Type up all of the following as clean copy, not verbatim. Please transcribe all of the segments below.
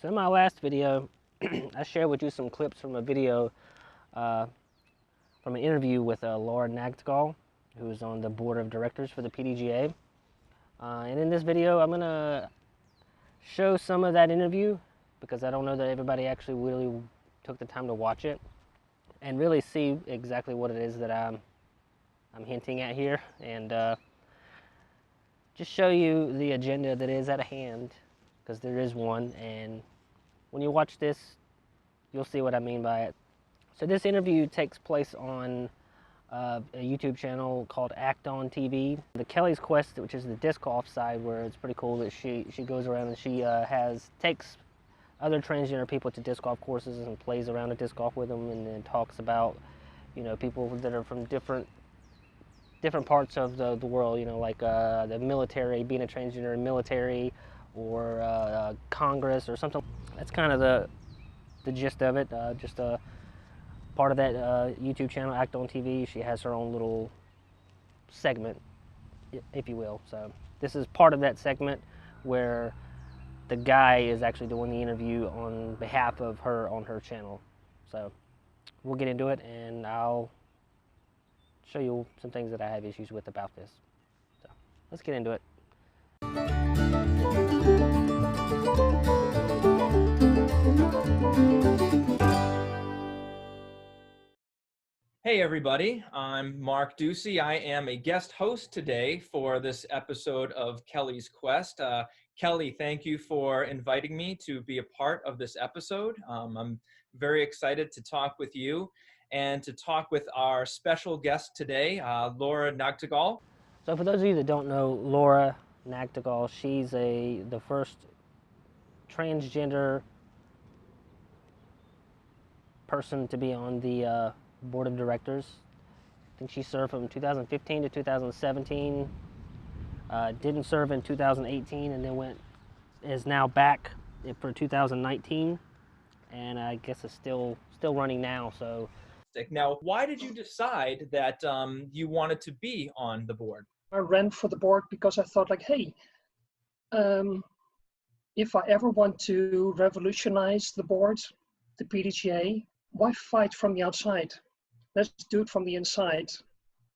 So in my last video, I shared with you some clips from a video from an interview with Laura Nagtegaal, who is on the board of directors for the PDGA. And in this video, I'm going to show some of that interview because I don't know that everybody actually really took the time to watch it and really see exactly what it is that I'm hinting at here, and just show you the agenda that is at hand, because there is one, and when you watch this, you'll see what I mean by it. So this interview takes place on a YouTube channel called Act On TV. The Kelley's Quest, which is the disc golf side, where it's pretty cool that she goes around and she takes other transgender people to disc golf courses and plays around at disc golf with them, and then talks about, you know, people that are from different parts of the world, you know, like the military, being a transgender in military, or Congress or something. That's kind of the gist of it. Just a part of that YouTube channel, Act On TV. She has her own little segment, if you will. So this is part of that segment where the guy is actually doing the interview on behalf of her on her channel. So we'll get into it, and I'll show you some things that I have issues with about this. So let's get into it. Hey everybody, I'm Mark Ducey. I am a guest host today for this episode of Kelley's Quest. Kelley, thank you for inviting me to be a part of this episode. I'm very excited to talk with you and to talk with our special guest today, Laura Nagtegaal. So for those of you that don't know Laura Nagtegaal, she's the first transgender person to be on the board of directors. I think she served from 2015 to 2017, didn't serve in 2018, and then is now back for 2019, and I guess is still running now. So now, why did you decide that you wanted to be on the board? I ran for the board because I thought, like, hey, if I ever want to revolutionize the board, the PDGA, why fight from the outside? Let's do it from the inside.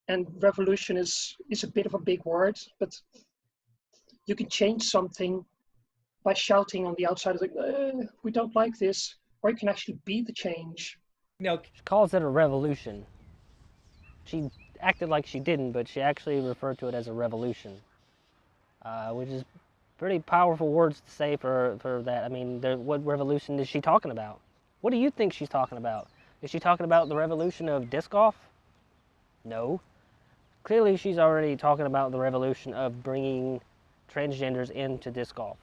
And revolution is a bit of a big word, but you can change something by shouting on the outside, like, we don't like this, or you can actually be the change. Now, she calls it a revolution. She acted like she didn't, but she actually referred to it as a revolution, which is pretty powerful words to say for that. I mean, what revolution is she talking about? What do you think she's talking about? Is she talking about the revolution of disc golf? No. Clearly, she's already talking about the revolution of bringing transgenders into disc golf.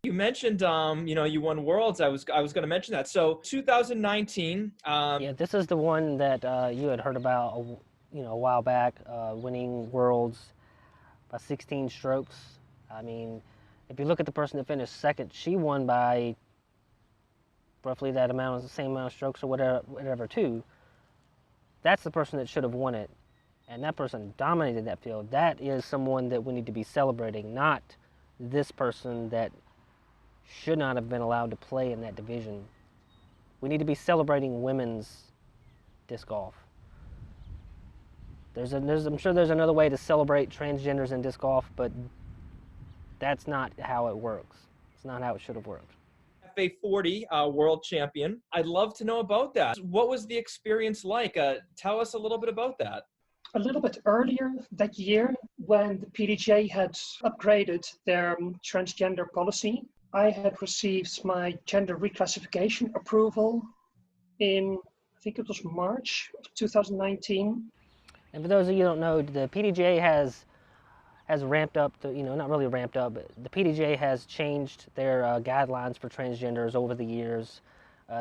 You mentioned, you know, you won Worlds. I was going to mention that. So 2019. Yeah, this is the one that you had heard about, a while back, winning Worlds by 16 strokes. I mean, if you look at the person that finished second, she won by roughly that amount, the same amount of strokes or whatever too. That's the person that should have won it, and that person dominated that field. That is someone that we need to be celebrating, not this person that should not have been allowed to play in that division. We need to be celebrating women's disc golf. I'm sure there's another way to celebrate transgenders in disc golf, but that's not how it works. It's not how it should have worked. FA40 world champion. I'd love to know about that. What was the experience like? Tell us a little bit about that. A little bit earlier that year, when the PDGA had upgraded their transgender policy, I had received my gender reclassification approval in, I think it was March of 2019. And for those of you who don't know, the PDGA has ramped up, not really ramped up, but the PDGA has changed their guidelines for transgenders over the years.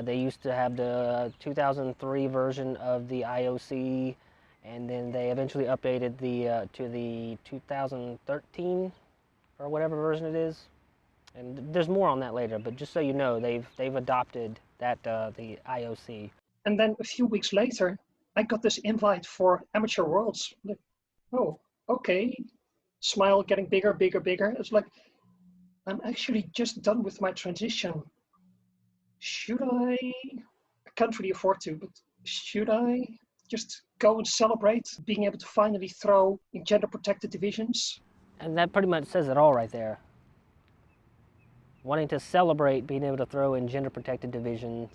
They used to have the 2003 version of the IOC, and then they eventually updated to the 2013 or whatever version it is. And there's more on that later, but just so you know, they've adopted that the IOC. And then a few weeks later, I got this invite for Amateur Worlds. Like, oh, okay. Smile getting bigger, bigger, bigger. It's like, I'm actually just done with my transition. Should I can't really afford to, but should I just go and celebrate being able to finally throw in gender protected divisions? And that pretty much says it all right there. Wanting to celebrate being able to throw in gender protected divisions,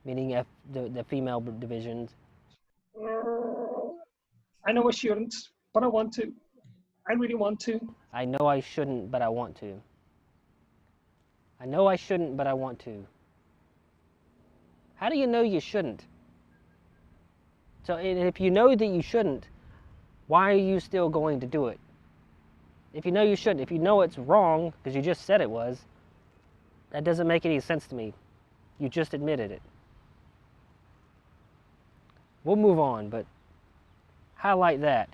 meaning the female divisions. I know I shouldn't, but I want to. I really want to. I know I shouldn't, but I want to. I know I shouldn't, but I want to. How do you know you shouldn't? So if you know that you shouldn't, why are you still going to do it? If you know you shouldn't, if you know it's wrong, because you just said it was, that doesn't make any sense to me. You just admitted it. We'll move on, but highlight that.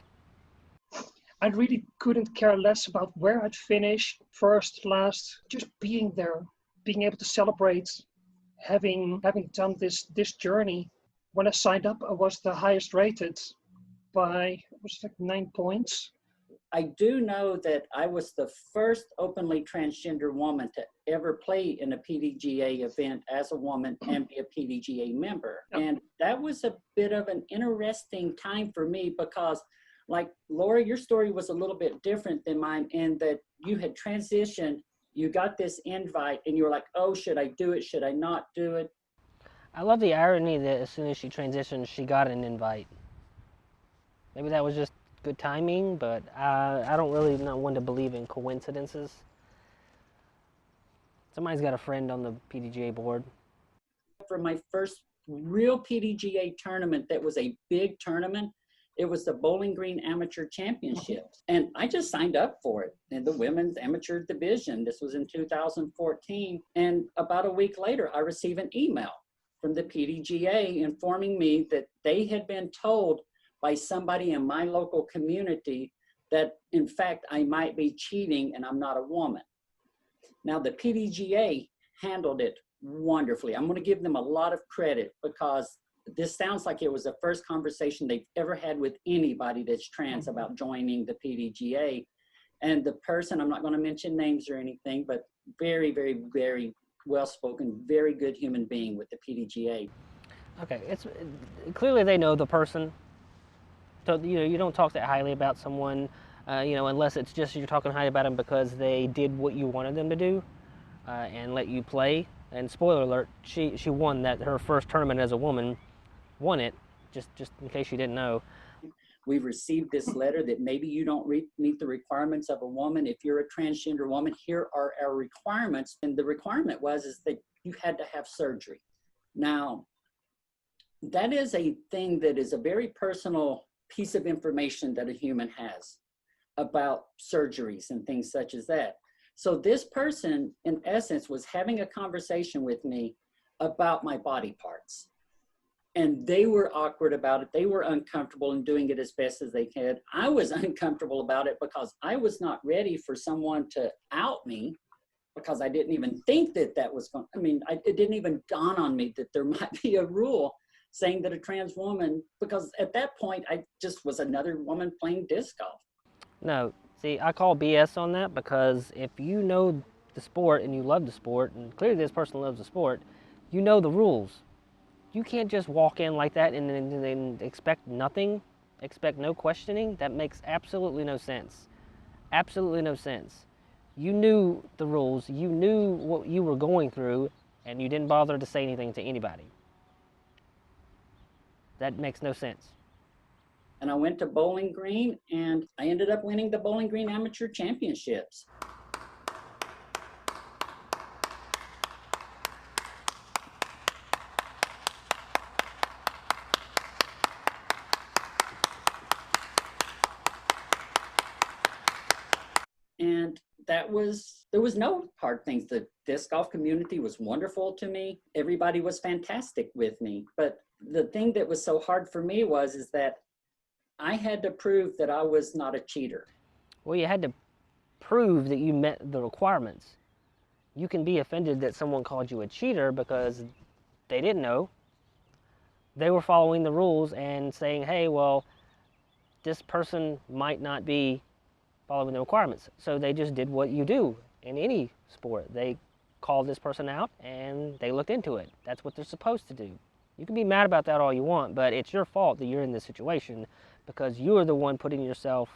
I really couldn't care less about where I'd finish, first, last, just being there, being able to celebrate, having done this journey. When I signed up, I was the highest rated by, it was like 9 points. I do know that I was the first openly transgender woman to ever play in a PDGA event as a woman and be a PDGA member. And that was a bit of an interesting time for me because, like, Laura, your story was a little bit different than mine in that you had transitioned, you got this invite, and you were like, oh, should I do it? Should I not do it? I love the irony that as soon as she transitioned, she got an invite. Maybe that was just good timing, but I don't really know when to believe in coincidences. Somebody's got a friend on the PDGA board. For my first real PDGA tournament that was a big tournament, it was the Bowling Green Amateur Championships. And I just signed up for it in the women's amateur division. This was in 2014. And about a week later, I received an email from the PDGA informing me that they had been told by somebody in my local community that, in fact, I might be cheating and I'm not a woman. Now, the PDGA handled it wonderfully. I'm going to give them a lot of credit because this sounds like it was the first conversation they've ever had with anybody that's trans about joining the PDGA. And the person, I'm not going to mention names or anything, but very, very, very well-spoken, very good human being with the PDGA. Okay, it's clearly they know the person. So, you don't talk that highly about someone, unless it's just you're talking highly about them because they did what you wanted them to do and let you play. And spoiler alert, she won her first tournament as a woman, won it, just in case you didn't know. We've received this letter that maybe you don't meet the requirements of a woman. If you're a transgender woman, here are our requirements. And the requirement is that you had to have surgery. Now, that is a thing that is a very personal piece of information that a human has about surgeries and things such as that. So this person, in essence, was having a conversation with me about my body parts. And they were awkward about it. They were uncomfortable in doing it as best as they could. I was uncomfortable about it because I was not ready for someone to out me because I didn't even think that was going, it didn't even dawn on me that there might be a rule saying that a trans woman, because at that point, I just was another woman playing disc golf. No, see, I call BS on that because if you know the sport and you love the sport, and clearly this person loves the sport, you know the rules. You can't just walk in like that and then expect nothing, expect no questioning. That makes absolutely no sense. Absolutely no sense. You knew the rules, you knew what you were going through, and you didn't bother to say anything to anybody. That makes no sense. And I went to Bowling Green, and I ended up winning the Bowling Green Amateur Championships. And there was no hard things. The disc golf community was wonderful to me. Everybody was fantastic with me. But the thing that was so hard for me is that I had to prove that I was not a cheater. Well, you had to prove that you met the requirements. You can be offended that someone called you a cheater because they didn't know. They were following the rules and saying, hey, well, this person might not be following the requirements. So they just did what you do. in any sport. They called this person out and they looked into it. That's what they're supposed to do. You can be mad about that all you want, but it's your fault that you're in this situation because you are the one putting yourself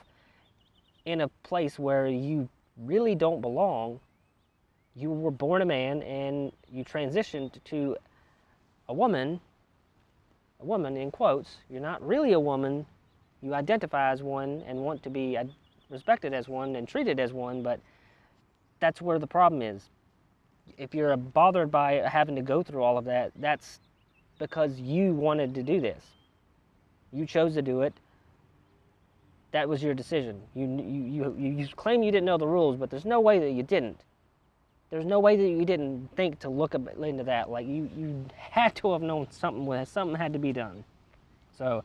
in a place where you really don't belong. You were born a man and you transitioned to a woman in quotes. You're not really a woman. You identify as one and want to be respected as one and treated as one, but that's where the problem is. If you're bothered by having to go through all of that, that's because you wanted to do this. You chose to do it. That was your decision. You claim you didn't know the rules, but there's no way that you didn't. There's no way that you didn't think to look into that. Like you had to have known something had to be done. So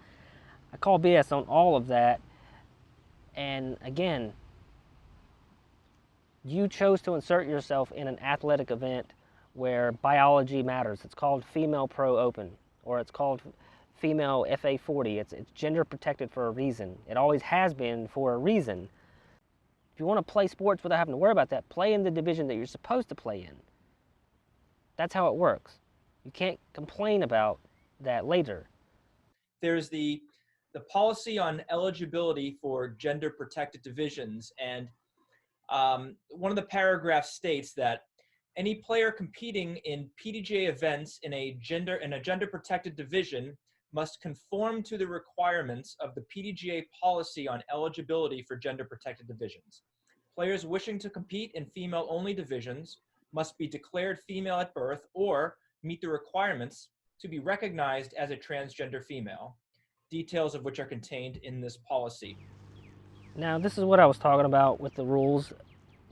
I call BS on all of that. And again, you chose to insert yourself in an athletic event where biology matters. It's called Female Pro Open, or it's called Female FA 40. It's gender protected for a reason. It always has been for a reason. If you want to play sports without having to worry about that, play in the division that you're supposed to play in. That's how it works. You can't complain about that later. There's the policy on eligibility for gender protected divisions, and one of the paragraphs states that any player competing in PDGA events in a gender protected division must conform to the requirements of the Pdga policy on eligibility for gender protected divisions. Players wishing to compete in female only divisions must be declared female at birth or meet the requirements to be recognized as a transgender female, details of which are contained in this policy. Now, this is what I was talking about with the rules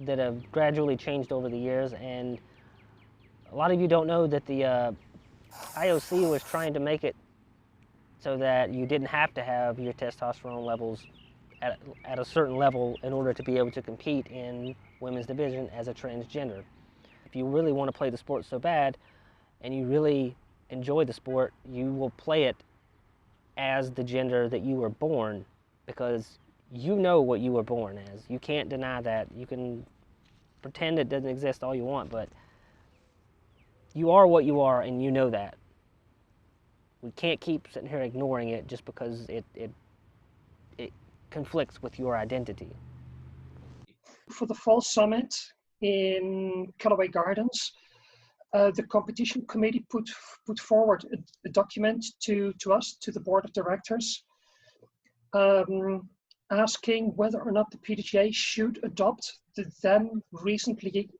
that have gradually changed over the years, and a lot of you don't know that the IOC was trying to make it so that you didn't have to have your testosterone levels at a certain level in order to be able to compete in women's division as a transgender. If you really want to play the sport so bad and you really enjoy the sport, you will play it as the gender that you were born, because you know what you were born as. You can't deny that. You can pretend it doesn't exist all you want, but you are what you are, and you know that. We can't keep sitting here ignoring it just because it conflicts with your identity. For the fall summit in Kelley Gardens, the competition committee put forward a document to us, to the board of directors, asking whether or not the PDGA should adopt the then recently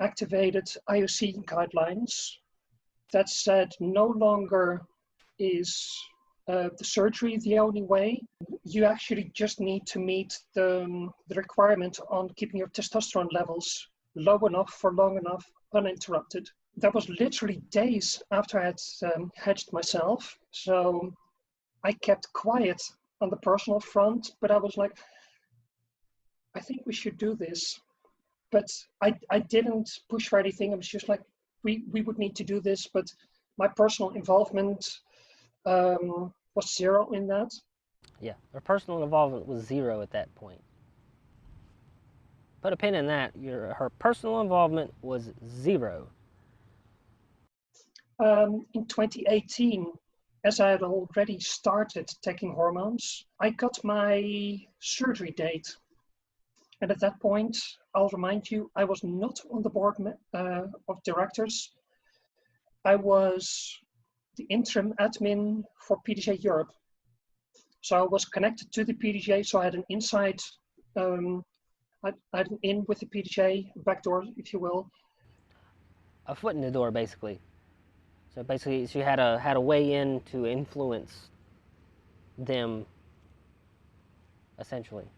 activated IOC guidelines that said no longer is the surgery the only way. You actually just need to meet the requirement on keeping your testosterone levels low enough for long enough uninterrupted. That was literally days after I had hedged myself, so I kept quiet on the personal front, but I was like, I think we should do this. But I didn't push for anything. I was just like, we would need to do this, but my personal involvement was zero in that. Yeah, her personal involvement was zero at that point. Put a pin in that. Her personal involvement was zero. In 2018, as I had already started taking hormones, I got my surgery date. And at that point, I'll remind you, I was not on the board of directors. I was the interim admin for PDGA Europe. So I was connected to the PDGA, so I had an inside, I had an in with the PDGA, back door, if you will. A foot in the door, basically. So basically, she had a way in to influence them, essentially.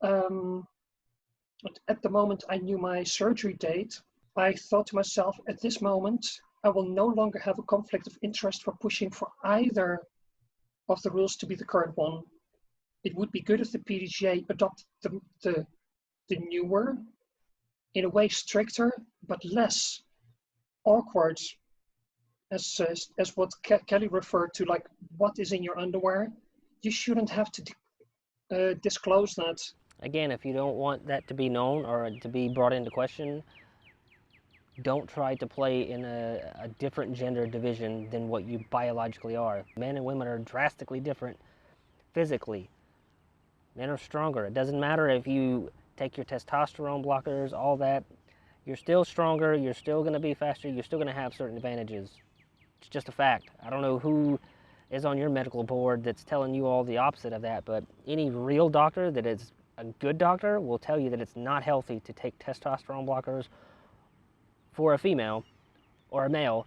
But at the moment I knew my surgery date, I thought to myself, at this moment, I will no longer have a conflict of interest for pushing for either of the rules to be the current one. It would be good if the PDGA adopted the newer, in a way stricter, but less awkward, as what Kelley referred to, like what is in your underwear. You shouldn't have to disclose that. Again, if you don't want that to be known or to be brought into question, don't try to play in a different gender division than what you biologically are. Men and women are drastically different physically. Men are stronger. It doesn't matter if you take your testosterone blockers, all that. You're still stronger, you're still going to be faster, you're still going to have certain advantages. It's just a fact. I don't know who is on your medical board that's telling you all the opposite of that, but any real doctor that is a good doctor will tell you that it's not healthy to take testosterone blockers for a female or a male,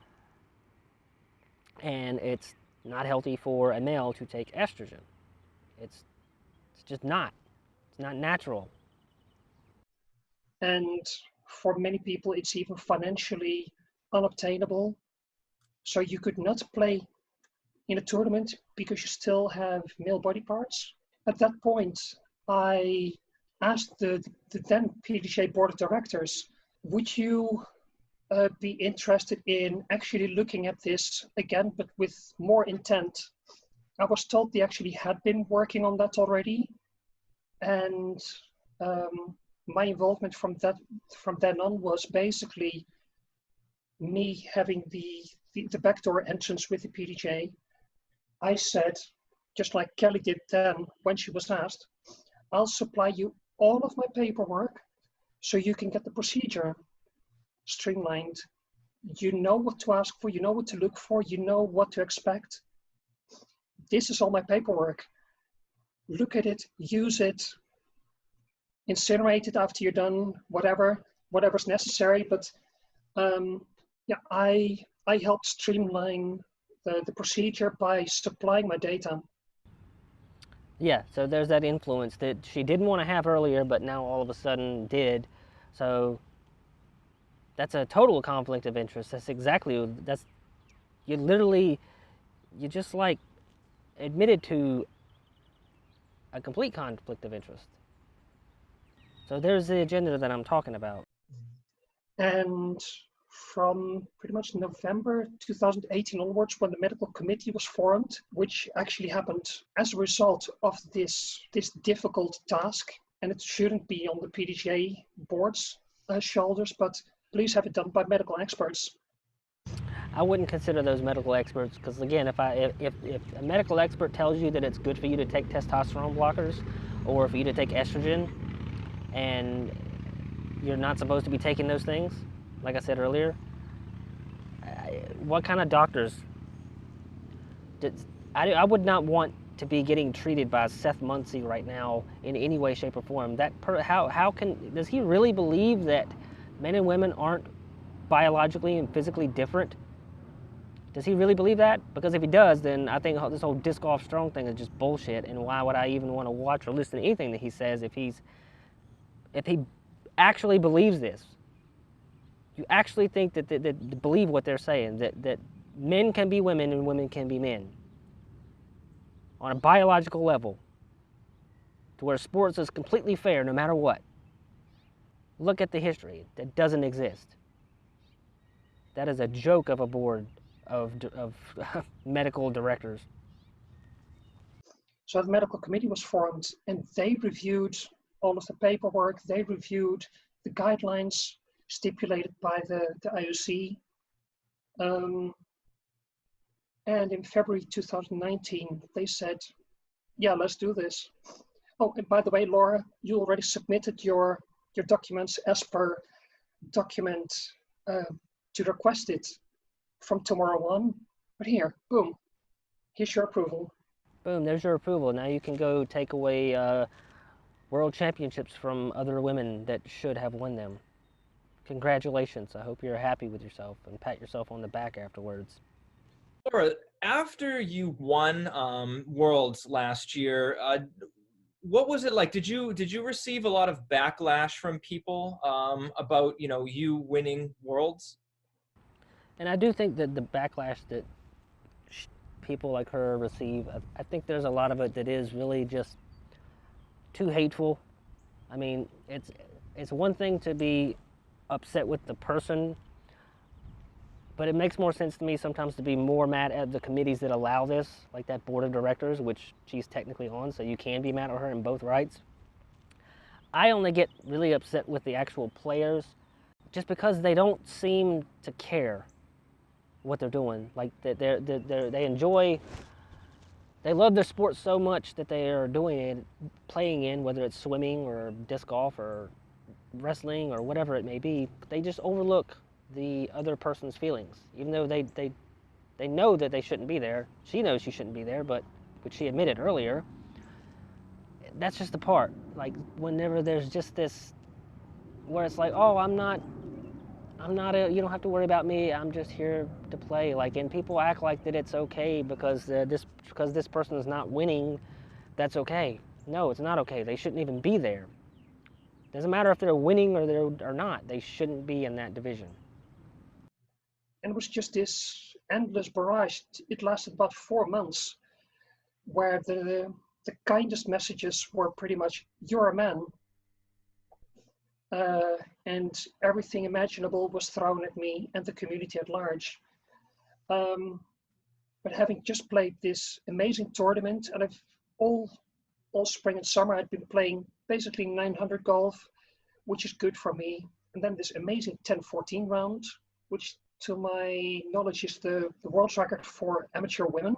and it's not healthy for a male to take estrogen. It's just not. It's not natural. And for many people, it's even financially unobtainable. So you could not play in a tournament because you still have male body parts. At that point, I asked the then PDGA board of directors, would you be interested in actually looking at this again, but with more intent? I was told they actually had been working on that already. And my involvement from then on was basically me having the backdoor entrance with the PDGA. I said, just like Kelley did then when she was asked, I'll supply you all of my paperwork so you can get the procedure streamlined. You know what to ask for, you know what to look for, you know what to expect. This is all my paperwork. Look at it, use it, incinerate it after you're done, whatever's necessary. But yeah, I helped streamline the procedure by supplying my data. Yeah, so there's that influence that she didn't want to have earlier, but now all of a sudden did. So that's a total conflict of interest. You just like admitted to a complete conflict of interest. So there's the agenda that I'm talking about. And from pretty much November 2018 onwards, when the medical committee was formed, which actually happened as a result of this difficult task, and it shouldn't be on the PDGA board's shoulders, but please have it done by medical experts. I wouldn't consider those medical experts, because again, if a medical expert tells you that it's good for you to take testosterone blockers or for you to take estrogen, and you're not supposed to be taking those things, like I said earlier, what kind of doctors? I would not want to be getting treated by Seth Muncie right now in any way, shape, or form. Does he really believe that men and women aren't biologically and physically different? Does he really believe that? Because if he does, then I think this whole disc golf strong thing is just bullshit, and why would I even want to watch or listen to anything that he says if he actually believes this? You actually think that believe what they're saying, that men can be women and women can be men on a biological level, to where sports is completely fair no matter what. Look at the history. That doesn't exist. That is a joke of a board of medical directors. So the medical committee was formed, and they reviewed all of the paperwork. They reviewed the guidelines stipulated by the IOC. And in February 2019, they said, yeah, let's do this. Oh, and by the way, Laura, you already submitted your documents as per document to request it from tomorrow on. But here, boom, here's your approval. Boom, there's your approval. Now you can go take away world championships from other women that should have won them. Congratulations. I hope you're happy with yourself and pat yourself on the back afterwards. Laura, after you won Worlds last year, what was it like? Did you receive a lot of backlash from people about you winning Worlds? And I do think that the backlash that people like her receive, I think there's a lot of it that is really just too hateful. I mean, it's one thing to be upset with the person, but it makes more sense to me sometimes to be more mad at the committees that allow this, like that board of directors, which she's technically on, so you can be mad at her in both rights. I only get really upset with the actual players just because they don't seem to care what they're doing. Like they enjoy, they love their sport so much that they are doing it, playing in, whether it's swimming or disc golf or wrestling or whatever it may be. But they just overlook the other person's feelings, even though they know that they shouldn't be there. She knows she shouldn't be there, but which she admitted earlier. That's just the part. Like whenever there's just this, where it's like, oh, I'm not you don't have to worry about me. I'm just here to play. Like, and people act like that it's okay because this person is not winning. That's okay. No, it's not okay. They shouldn't even be there. Doesn't matter if they're winning or not. They shouldn't be in that division. And it was just this endless barrage. It lasted about 4 months, where the kindest messages were pretty much, "You're a man," and everything imaginable was thrown at me and the community at large. But having just played this amazing tournament, and I've all spring and summer I'd been playing basically 900 golf, which is good for me, and then this amazing 10-14 round, which to my knowledge is the world's record for amateur women.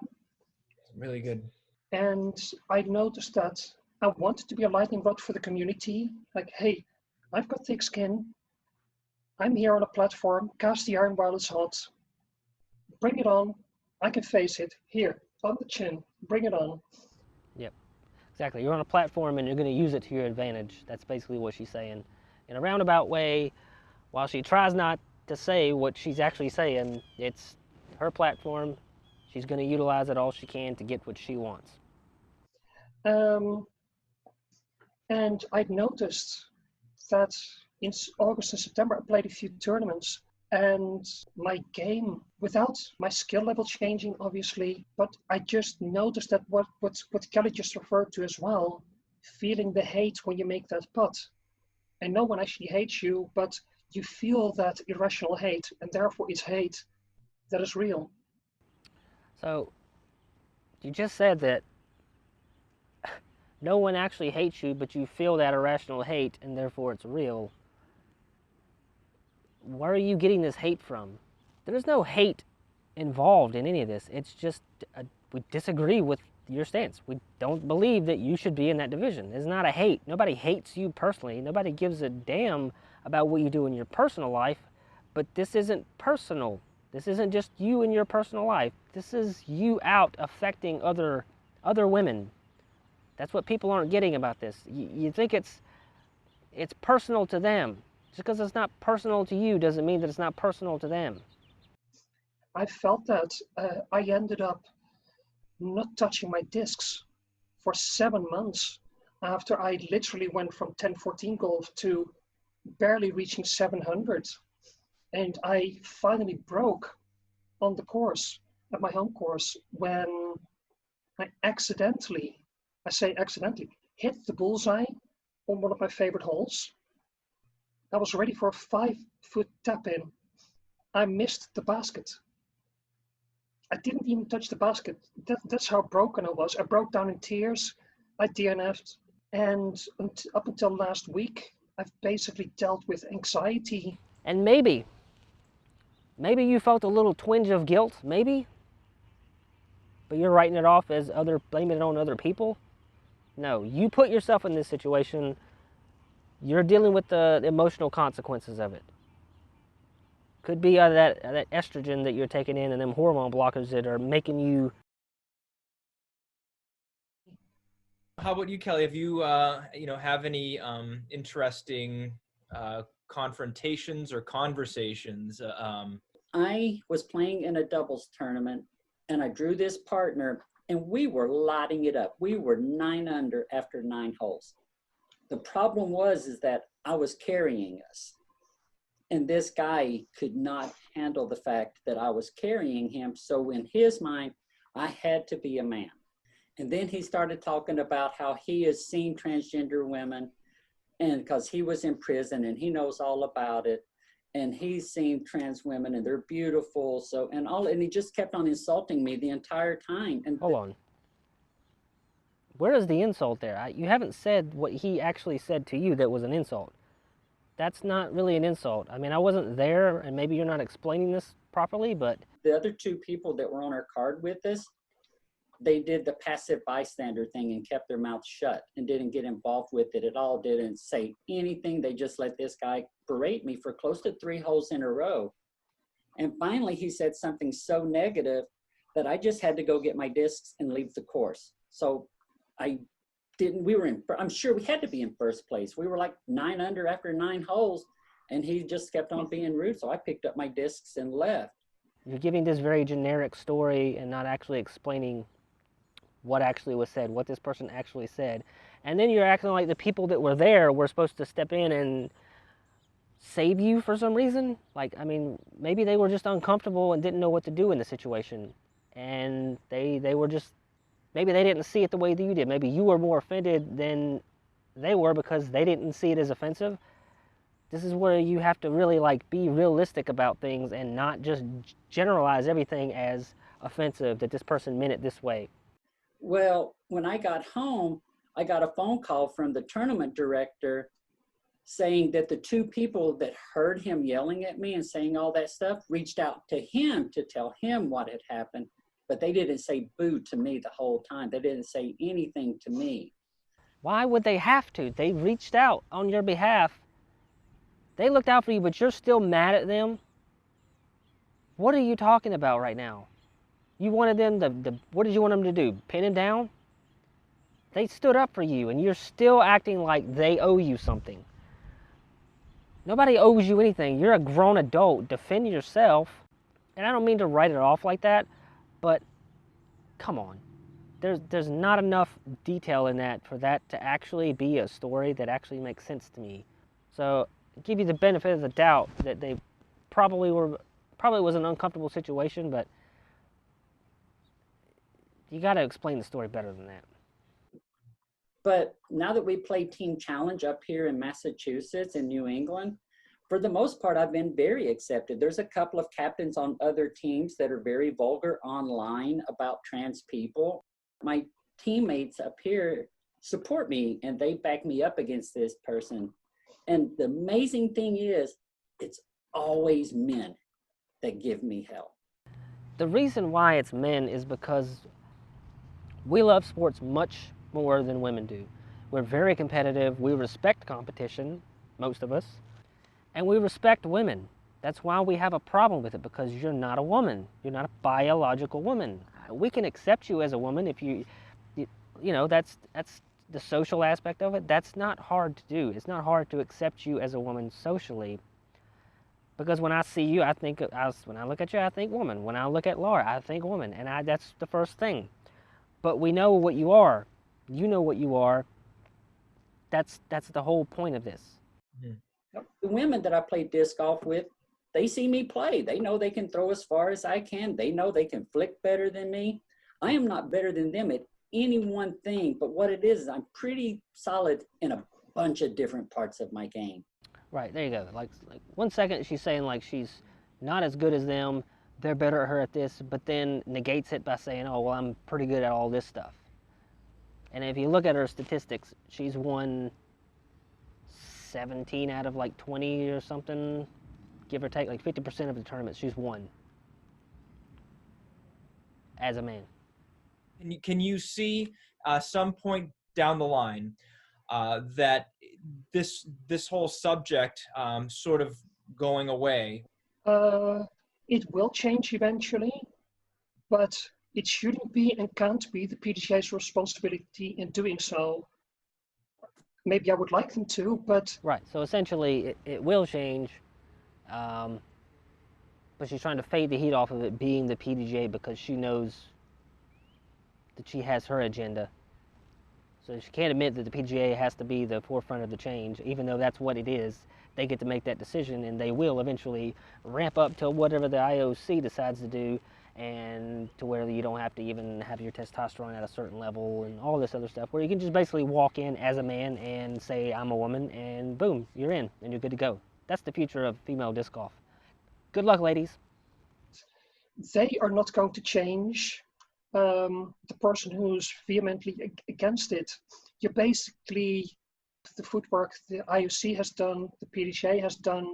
Really good. And I noticed that I wanted to be a lightning rod for the community. Like, hey, I've got thick skin. I'm here on a platform. Cast the iron while it's hot. Bring it on. I can face it. Here, on the chin. Bring it on. Yep, exactly. You're on a platform and you're going to use it to your advantage. That's basically what she's saying. In a roundabout way, while she tries not to say what she's actually saying, it's her platform. She's going to utilize it all she can to get what she wants. And I'd noticed that in August and September, I played a few tournaments, and my game, without my skill level changing, obviously, but I just noticed that what Kelley just referred to as well, feeling the hate when you make that putt. And no one actually hates you, but you feel that irrational hate, and therefore it's hate that is real. So, you just said that no one actually hates you, but you feel that irrational hate, and therefore it's real. Where are you getting this hate from? There's no hate involved in any of this. It's just we disagree with your stance. We don't believe that you should be in that division. It's not a hate. Nobody hates you personally. Nobody gives a damn about what you do in your personal life, but this isn't personal. This isn't just you in your personal life. This is you out affecting other women. That's what people aren't getting about this. You think it's personal to them. Just because it's not personal to you doesn't mean that it's not personal to them. I felt that. I ended up not touching my discs for 7 months after I literally went from 10-14 golf to barely reaching 700. And I finally broke on the course, at my home course, when I accidentally, hit the bullseye on one of my favorite holes. I was ready for a 5-foot tap in. I missed the basket. I didn't even touch the basket. That's how broken I was. I broke down in tears. I DNF'd. And up until last week, I've basically dealt with anxiety. And maybe you felt a little twinge of guilt, maybe. But you're writing it off as blaming it on other people. No, you put yourself in this situation. You're dealing with the emotional consequences of it. Could be that estrogen that you're taking in and them hormone blockers that are making you. How about you, Kelley? Have you, have any interesting confrontations or conversations? I was playing in a doubles tournament, and I drew this partner, and we were lighting it up. We were 9 under after 9 holes. The problem is that I was carrying us. And this guy could not handle the fact that I was carrying him. So in his mind, I had to be a man. And then he started talking about how he has seen transgender women, and because he was in prison and he knows all about it. And he's seen trans women and they're beautiful. And he just kept on insulting me the entire time. And hold on. Where is the insult there? You haven't said what he actually said to you that was an insult. That's not really an insult. I mean, I wasn't there, and maybe you're not explaining this properly, but... The other two people that were on our card with us, they did the passive bystander thing and kept their mouth shut and didn't get involved with it at all, didn't say anything. They just let this guy berate me for close to 3 holes in a row. And finally, he said something so negative that I just had to go get my discs and leave the course. So I'm sure we had to be in first place. We were like 9 under after 9 holes, and he just kept on being rude. So I picked up my discs and left. You're giving this very generic story and not actually explaining what actually was said, what this person actually said. And then you're acting like the people that were there were supposed to step in and save you for some reason. Like, I mean, maybe they were just uncomfortable and didn't know what to do in the situation. And they were just, maybe they didn't see it the way that you did. Maybe you were more offended than they were because they didn't see it as offensive. This is where you have to really like be realistic about things and not just generalize everything as offensive, that this person meant it this way. Well, when I got home, I got a phone call from the tournament director saying that the 2 people that heard him yelling at me and saying all that stuff reached out to him to tell him what had happened, but they didn't say boo to me the whole time. They didn't say anything to me. Why would they have to? They reached out on your behalf. They looked out for you, but you're still mad at them? What are you talking about right now? You wanted them to, what did you want them to do? Pin him down? They stood up for you, and you're still acting like they owe you something. Nobody owes you anything. You're a grown adult. Defend yourself. And I don't mean to write it off like that, but come on. There's not enough detail in that for that to actually be a story that actually makes sense to me. So I give you the benefit of the doubt that they probably was an uncomfortable situation, but you got to explain the story better than that. But now that we play Team Challenge up here in Massachusetts and New England, for the most part, I've been very accepted. There's a couple of captains on other teams that are very vulgar online about trans people. My teammates up here support me, and they back me up against this person. And the amazing thing is, it's always men that give me hell. The reason why it's men is because we love sports much more than women do. We're very competitive. We respect competition, most of us, and we respect women. That's why we have a problem with it, because you're not a woman. You're not a biological woman. We can accept you as a woman if you know, that's the social aspect of it. That's not hard to do. It's not hard to accept you as a woman socially, because when I see you, when I look at you, I think woman. When I look at Laura, I think woman, and that's the first thing. But we know what you are. You know what you are. That's the whole point of this. The women that I play disc golf with, they see me play. They know they can throw as far as I can. They know they can flick better than me. I am not better than them at any one thing, but what it is I'm pretty solid in a bunch of different parts of my game. Right, there you go. Like 1 second she's saying like she's not as good as them, they're better at her at this, but then negates it by saying, oh, well, I'm pretty good at all this stuff. And if you look at her statistics, she's won 17 out of like 20 or something, give or take, like 50% of the tournaments she's won as a man. Can you see some point down the line that this whole subject sort of going away? It will change eventually, but it shouldn't be and can't be the PDGA's responsibility in doing so. Maybe I would like them to, but... Right, so essentially it will change, but she's trying to fade the heat off of it being the PDGA because she knows that she has her agenda. So she can't admit that the PDGA has to be the forefront of the change, even though that's what it is. They get to make that decision, and they will eventually ramp up to whatever the IOC decides to do, and to where you don't have to even have your testosterone at a certain level and all this other stuff, where you can just basically walk in as a man and say, I'm a woman, and boom, you're in, and you're good to go. That's the future of female disc golf. Good luck, ladies. They are not going to change the person who's vehemently against it, you basically, the footwork the IOC has done, the PDGA has done.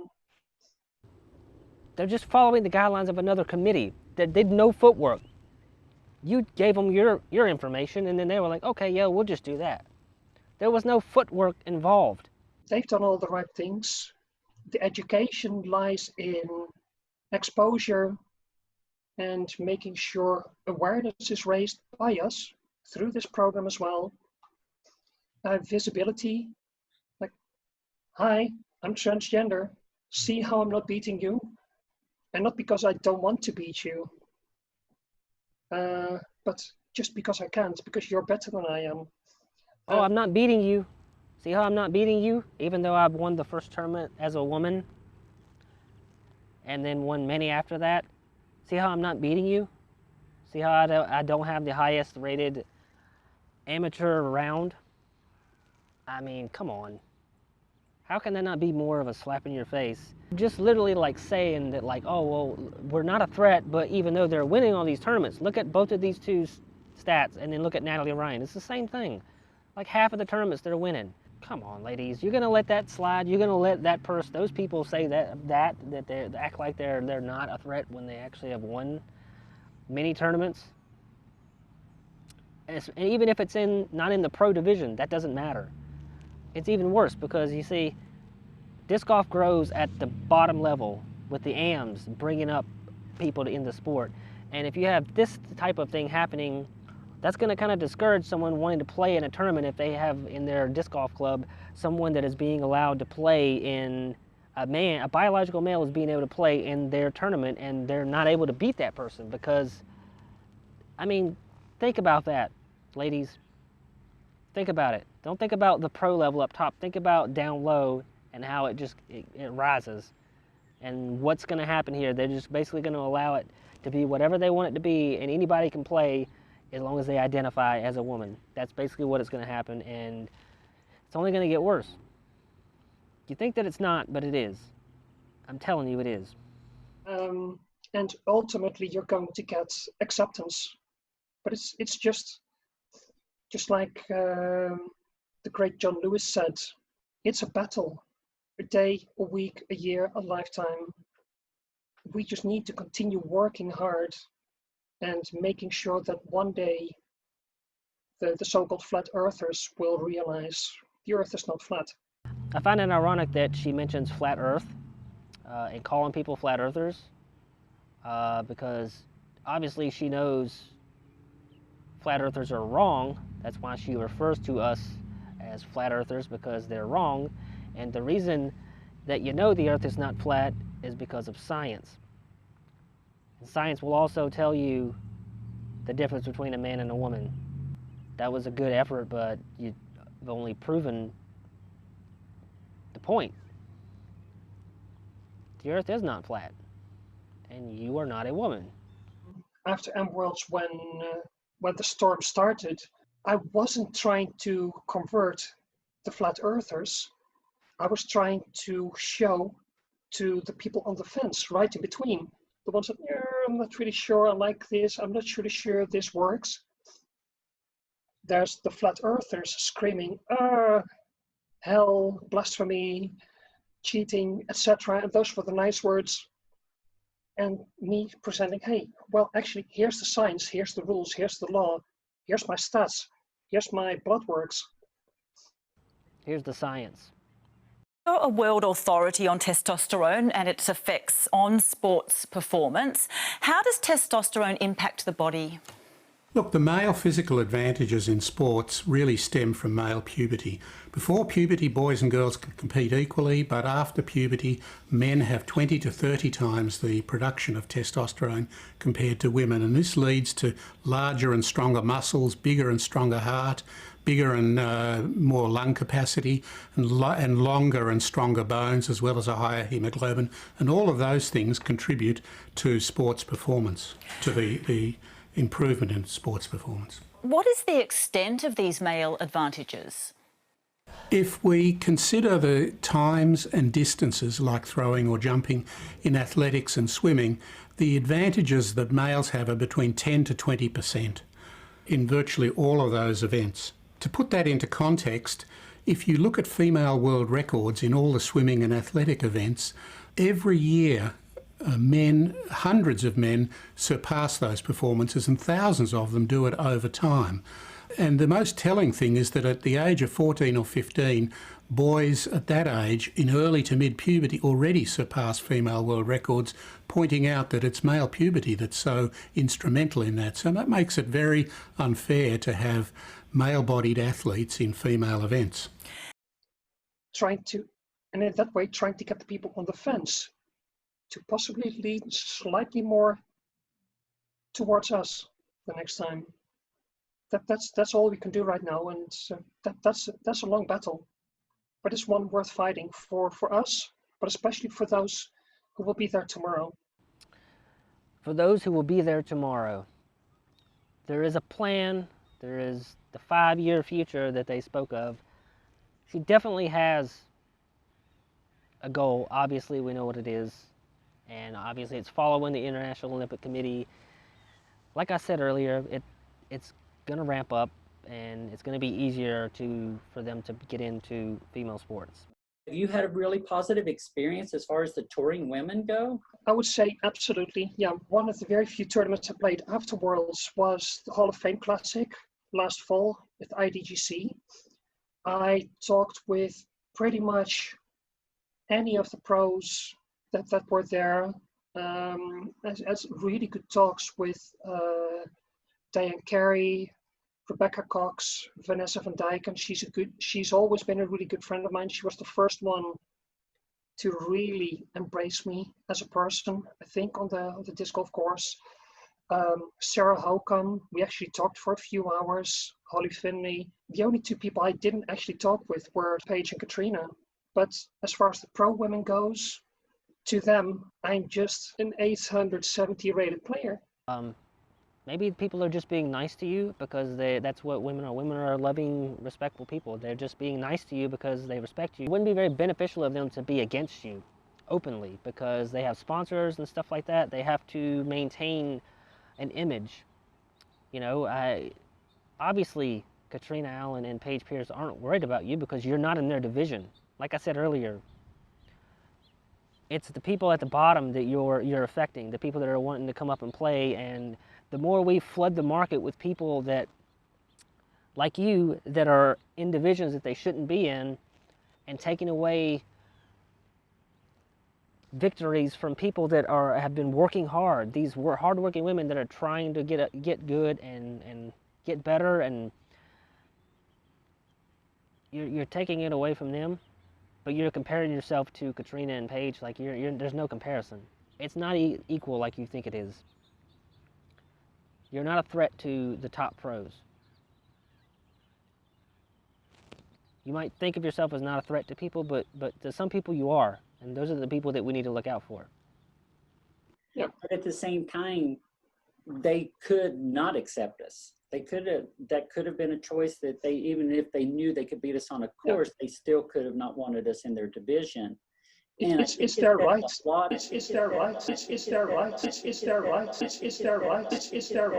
They're just following the guidelines of another committee that did no footwork. You gave them your information, and then they were like, okay, yeah, we'll just do that. There was no footwork involved. They've done all the right things. The education lies in exposure and making sure awareness is raised by us through this program as well. Visibility, like, hi, I'm transgender. See how I'm not beating you? And not because I don't want to beat you, but just because I can't, because you're better than I am. Oh, I'm not beating you. See how I'm not beating you? Even though I've won the first tournament as a woman, and then won many after that. See how I'm not beating you? See how I don't have the highest rated amateur round? I mean, come on. How can that not be more of a slap in your face? Just literally like saying that like, oh, well, we're not a threat, but even though they're winning all these tournaments, look at both of these two stats and then look at Natalie Ryan. It's the same thing. Like half of the tournaments they're winning. Come on, ladies, you're gonna let that slide? You're gonna let that those people say that they act like they're not a threat when they actually have won many tournaments? And even if it's not in the pro division, that doesn't matter. It's even worse because you see, disc golf grows at the bottom level with the AMs bringing up people in the sport, and if you have this type of thing happening, that's going to kind of discourage someone wanting to play in a tournament if they have in their disc golf club someone that is being allowed to play in a biological male is being able to play in their tournament and they're not able to beat that person because, I mean, think about that, ladies. Think about it. Don't think about the pro level up top. Think about down low and how it rises. And what's going to happen here, they're just basically going to allow it to be whatever they want it to be, and anybody can play as long as they identify as a woman. That's basically what is going to happen, and it's only going to get worse. You think that it's not, but it is. I'm telling you it is. And ultimately you're going to get acceptance. But it's just like the great John Lewis said, it's a battle. A day, a week, a year, a lifetime. We just need to continue working hard and making sure that one day the so-called flat earthers will realize the earth is not flat. I find it ironic that she mentions flat earth and calling people flat earthers because obviously she knows flat earthers are wrong. That's why she refers to us as flat earthers, because they're wrong. And the reason that you know the earth is not flat is because of science. And science will also tell you the difference between a man and a woman. That was a good effort, but you've only proven the point. The earth is not flat, and you are not a woman. After Worlds, when the storm started, I wasn't trying to convert the flat earthers. I was trying to show to the people on the fence, right in between, the ones that, I'm not really sure I like this, I'm not really sure this works. There's the flat earthers screaming, hell, blasphemy, cheating, etc. And those were the nice words. And me presenting, hey, well, actually, here's the science, here's the rules, here's the law, here's my stats, here's my blood works. Here's the science. You're a world authority on testosterone and its effects on sports performance. How does testosterone impact the body? Look, the male physical advantages in sports really stem from male puberty. Before puberty, boys and girls can compete equally, but after puberty, men have 20 to 30 times the production of testosterone compared to women. And this leads to larger and stronger muscles, bigger and stronger heart, bigger and more lung capacity, and longer and stronger bones, as well as a higher hemoglobin. And all of those things contribute to sports performance, to the improvement in sports performance. What is the extent of these male advantages? If we consider the times and distances, like throwing or jumping in athletics and swimming, the advantages that males have are between 10 to 20%. in virtually all of those events. To put that into context, if you look at female world records in all the swimming and athletic events, every year hundreds of men surpass those performances and thousands of them do it over time. And the most telling thing is that at the age of 14 or 15, boys at that age in early to mid-puberty already surpass female world records, pointing out that it's male puberty that's so instrumental in that. So that makes it very unfair to have male-bodied athletes in female events. And in that way, trying to get the people on the fence to possibly lean slightly more towards us the next time. That's all we can do right now, and that's a long battle, but it's one worth fighting for us, but especially for those who will be there tomorrow. For those who will be there tomorrow, there is a plan. There is the 5-year future that they spoke of. She definitely has a goal. Obviously, we know what it is, and obviously it's following the International Olympic Committee. Like I said earlier, it's going to ramp up, and it's going to be easier for them to get into female sports. Have you had a really positive experience as far as the touring women go? I would say absolutely. Yeah, one of the very few tournaments I played after Worlds was the Hall of Fame Classic last fall at IDGC. I talked with pretty much any of the pros that were there, as really good talks with Diane Carey, Rebecca Cox, Vanessa van Dijk, and she's always been a really good friend of mine. She was the first one to really embrace me as a person, I think, on the disc golf course. Sarah Hougham, we actually talked for a few hours. Holly Finley. The only two people I didn't actually talk with were Paige and Katrina. But as far as the pro women goes, to them, I'm just an 870 rated player. Maybe people are just being nice to you because that's what women are. Women are loving, respectful people. They're just being nice to you because they respect you. It wouldn't be very beneficial of them to be against you openly because they have sponsors and stuff like that. They have to maintain an image. You know, obviously Katrina Allen and Paige Pierce aren't worried about you because you're not in their division. Like I said earlier, it's the people at the bottom that you're affecting, the people that are wanting to come up and play. And the more we flood the market with people that, like you, that are in divisions that they shouldn't be in, and taking away victories from people that have been working hard, these hard-working women that are trying to get good and get better, and you're taking it away from them, but you're comparing yourself to Katrina and Paige. Like there's no comparison. It's not equal like you think it is. You're not a threat to the top pros. You might think of yourself as not a threat to people, but to some people you are, and those are the people that we need to look out for. Yeah, but at the same time, they could not accept us. That could have been a choice that even if they knew they could beat us on a course, they still could have not wanted us in their division. It's their right. It's their right. It's their right. It's their right. It's their right. It's their right.